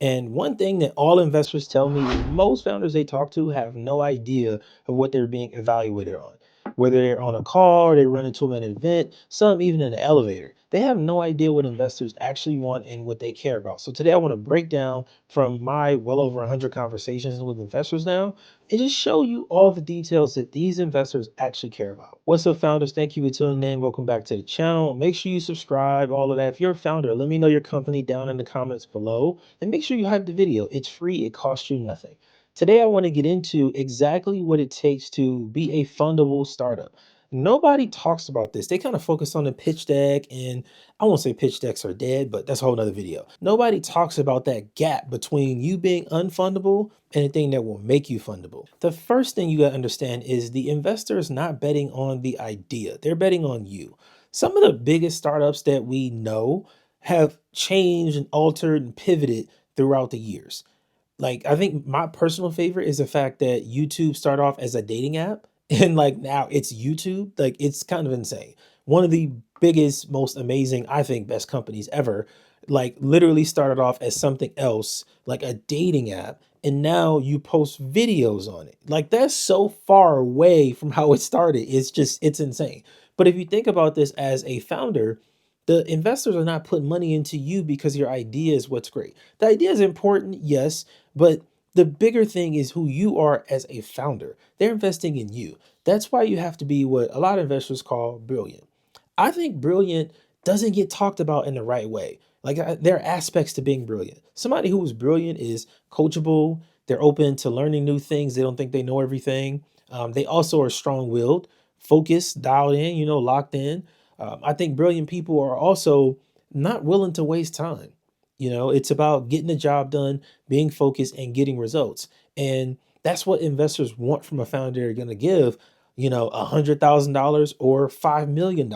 And one thing that all investors tell me is most founders they talk to have no idea of what they're being evaluated on. Whether they're on a call or they run into an event, some even in an elevator, they have no idea what investors actually want and what they care about. So today I want to break down from my well over 100 conversations with investors now and just show you all the details that these investors actually care about. What's up, founders? Thank you for tuning in. Welcome back to the channel. Make sure you subscribe, all of that. If you're a founder, let me know your company down in the comments below and make sure you hype the video. It's free, it costs you nothing. Today, I want to get into exactly what it takes to be a fundable startup. Nobody talks about this. They kind of focus on the pitch deck, and I won't say pitch decks are dead, but that's a whole nother video. Nobody talks about that gap between you being unfundable and the thing that will make you fundable. The first thing you got to understand is the investor is not betting on the idea, they're betting on you. Some of the biggest startups that we know have changed and altered and pivoted throughout the years. Like, I think my personal favorite is the fact that YouTube started off as a dating app and like now it's YouTube. Like, it's kind of insane. One of the biggest, most amazing, I think, best companies ever, like literally started off as something else, like a dating app, and now you post videos on it. Like, that's so far away from how it started. It's insane. But if you think about this as a founder, the investors are not putting money into you because your idea is what's great. The idea is important, yes, but the bigger thing is who you are as a founder. They're investing in you. That's why you have to be what a lot of investors call brilliant. I think brilliant doesn't get talked about in the right way. Like, there are aspects to being brilliant. Somebody who is brilliant is coachable. They're open to learning new things. They don't think they know everything. They also are strong-willed, focused, dialed in, locked in. I think brilliant people are also not willing to waste time. It's about getting the job done, being focused, and getting results. And that's what investors want from a founder. They're going to give, $100,000 or $5 million.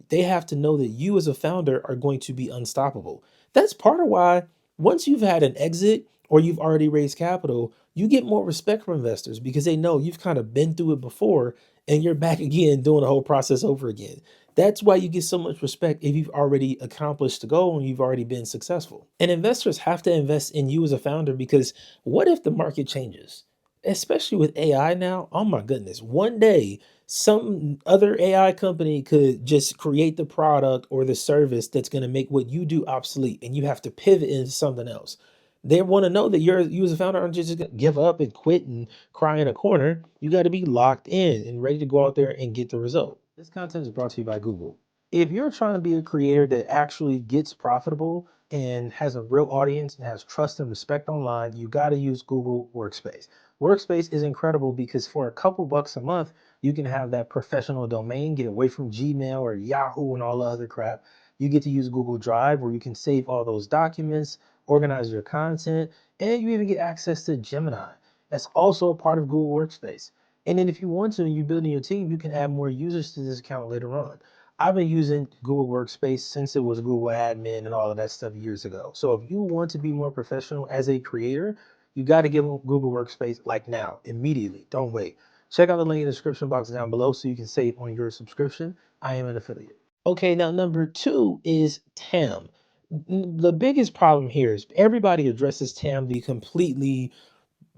They have to know that you as a founder are going to be unstoppable. That's part of why once you've had an exit or you've already raised capital, you get more respect from investors because they know you've kind of been through it before and you're back again doing the whole process over again. That's why you get so much respect if you've already accomplished the goal and you've already been successful. And investors have to invest in you as a founder because what if the market changes? Especially with AI now, oh my goodness, one day some other AI company could just create the product or the service that's going to make what you do obsolete and you have to pivot into something else. They want to know that you as a founder aren't just going to give up and quit and cry in a corner. You got to be locked in and ready to go out there and get the result. This content is brought to you by Google. If you're trying to be a creator that actually gets profitable and has a real audience and has trust and respect online, you got to use Google Workspace. Workspace is incredible because for a couple bucks a month, you can have that professional domain, get away from Gmail or Yahoo and all the other crap. You get to use Google Drive where you can save all those documents, organize your content, and you even get access to Gemini. That's also a part of Google Workspace. And then if you want to, and you're building your team, you can add more users to this account later on. I've been using Google Workspace since it was Google Admin and all of that stuff years ago. So if you want to be more professional as a creator, you got to give Google Workspace like now, immediately. Don't wait. Check out the link in the description box down below so you can save on your subscription. I am an affiliate. Okay, now number two is TAM. The biggest problem here is everybody addresses TAM the completely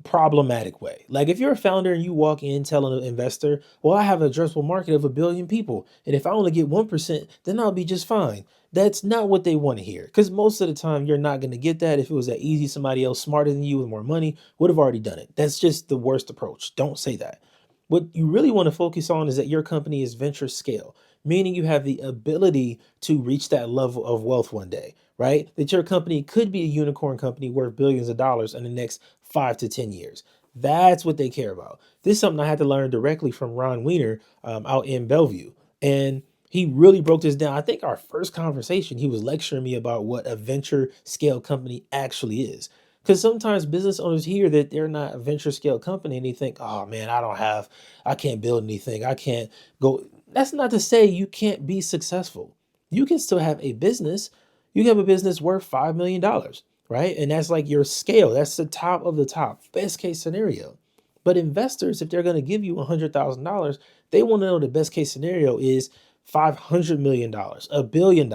problematic way. Like, if you're a founder and you walk in telling an investor, well, I have an addressable market of 1 billion people, and if I only get 1%, then I'll be just fine. That's not what they want to hear. Because most of the time, you're not going to get that. If it was that easy, somebody else smarter than you with more money would have already done it. That's just the worst approach. Don't say that. What you really want to focus on is that your company is venture scale, meaning you have the ability to reach that level of wealth one day, right? That your company could be a unicorn company worth billions of dollars in the next 5 to 10 years. That's what they care about. This is something I had to learn directly from Ron Wiener out in Bellevue. And he really broke this down. I think our first conversation, he was lecturing me about what a venture scale company actually is. Because sometimes business owners hear that they're not a venture scale company and they think, oh man, I can't build anything. I can't go. That's not to say you can't be successful. You can still have a business. You can have a business worth $5 million, right? And that's like your scale. That's the top of the top, best case scenario. But investors, if they're going to give you $100,000, they want to know the best case scenario is $500 million, $1 billion.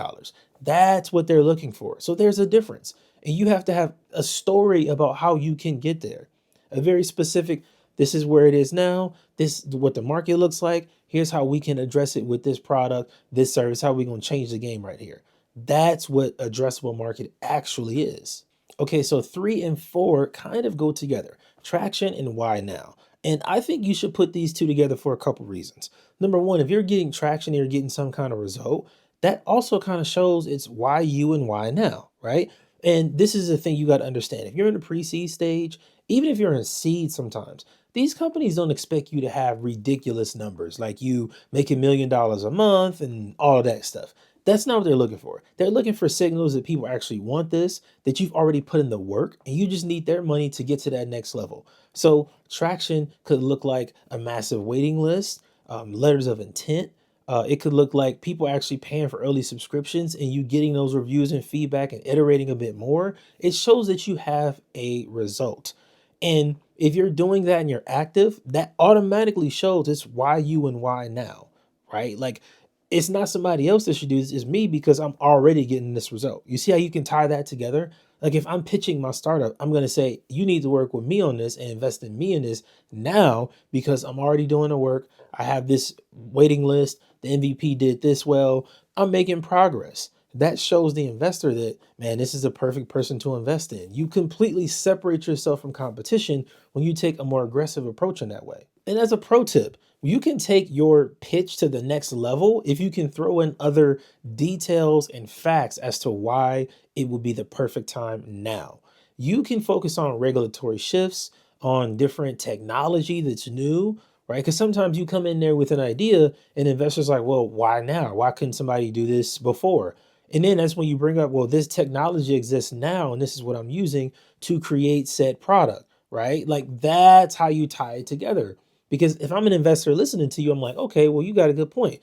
That's what they're looking for. So there's a difference. And you have to have a story about how you can get there. A very specific, this is where it is now, this is what the market looks like. Here's how we can address it with this product, this service, how we going to change the game right here. That's what addressable market actually is. Okay, so 3 and 4 kind of go together. Traction and why now. And I think you should put these two together for a couple reasons. Number one, if you're getting traction and you're getting some kind of result, that also kind of shows it's why you and why now, right? And this is the thing you got to understand. If you're in the pre-seed stage, even if you're in seed sometimes, these companies don't expect you to have ridiculous numbers like you make $1 million a month and all of that stuff. That's not what they're looking for. They're looking for signals that people actually want this, that you've already put in the work, and you just need their money to get to that next level. So traction could look like a massive waiting list, letters of intent. It could look like people actually paying for early subscriptions and you getting those reviews and feedback and iterating a bit more. It shows that you have a result. And if you're doing that and you're active, that automatically shows it's why you and why now, right? Like it's not somebody else that should do this, it's me because I'm already getting this result. You see how you can tie that together? Like if I'm pitching my startup, I'm going to say, you need to work with me on this and invest in me in this now because I'm already doing the work. I have this waiting list. The MVP did this well. I'm making progress. That shows the investor that, man, this is a perfect person to invest in. You completely separate yourself from competition when you take a more aggressive approach in that way. And as a pro tip, you can take your pitch to the next level if you can throw in other details and facts as to why it would be the perfect time now. You can focus on regulatory shifts, on different technology that's new, right? Because sometimes you come in there with an idea and investors like, well, why now? Why couldn't somebody do this before? And then that's when you bring up, well, this technology exists now, and this is what I'm using to create said product, right? Like that's how you tie it together. Because if I'm an investor listening to you, I'm like, okay, well, you got a good point.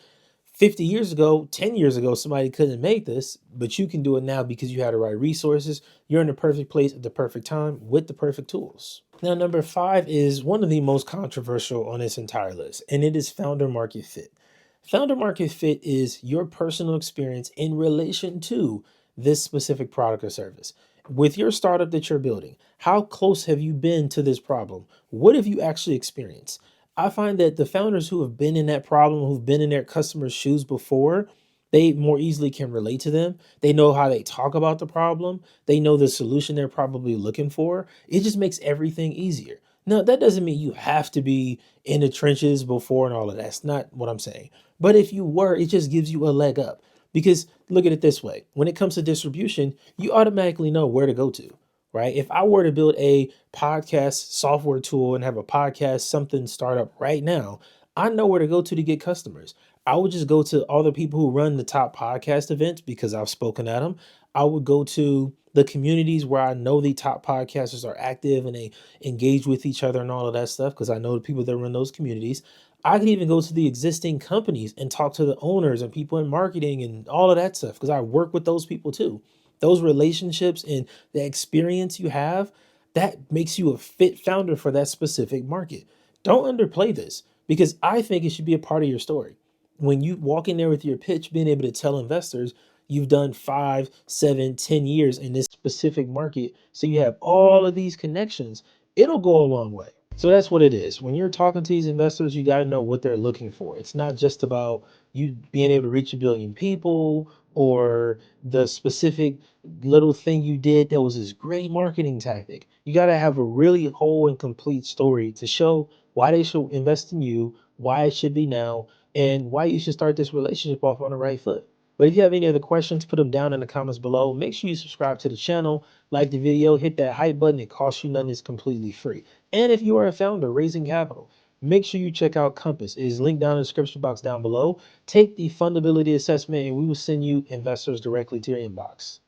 50 years ago, 10 years ago, somebody couldn't make this, but you can do it now because you had the right resources. You're in the perfect place at the perfect time with the perfect tools. Now, number 5 is one of the most controversial on this entire list, and it is founder market fit. Founder market fit is your personal experience in relation to this specific product or service. With your startup that you're building, how close have you been to this problem? What have you actually experienced? I find that the founders who have been in that problem, who've been in their customers' shoes before, they more easily can relate to them. They know how they talk about the problem. They know the solution they're probably looking for. It just makes everything easier. Now, that doesn't mean you have to be in the trenches before and all of that. That's not what I'm saying. But if you were, it just gives you a leg up. Because look at it this way, when it comes to distribution, you automatically know where to go to, right? If I were to build a podcast software tool and have a podcast something startup right now, I know where to go to get customers. I would just go to all the people who run the top podcast events because I've spoken at them. I would go to the communities where I know the top podcasters are active and they engage with each other and all of that stuff because I know the people that run those communities. I could even go to the existing companies and talk to the owners and people in marketing and all of that stuff because I work with those people too. Those relationships and the experience you have, that makes you a fit founder for that specific market. Don't underplay this because I think it should be a part of your story. When you walk in there with your pitch, being able to tell investors you've done 5, 7, 10 years in this specific market, so you have all of these connections, it'll go a long way. So that's what it is. When you're talking to these investors, you got to know what they're looking for. It's not just about you being able to reach 1 billion people or the specific little thing you did that was this great marketing tactic. You got to have a really whole and complete story to show why they should invest in you, why it should be now, and why you should start this relationship off on the right foot. But if you have any other questions, put them down in the comments below. Make sure you subscribe to the channel, like the video, hit that hype button. It costs you nothing. It's completely free. And if you are a founder raising capital, make sure you check out Compass. It is linked down in the description box down below. Take the fundability assessment and we will send you investors directly to your inbox.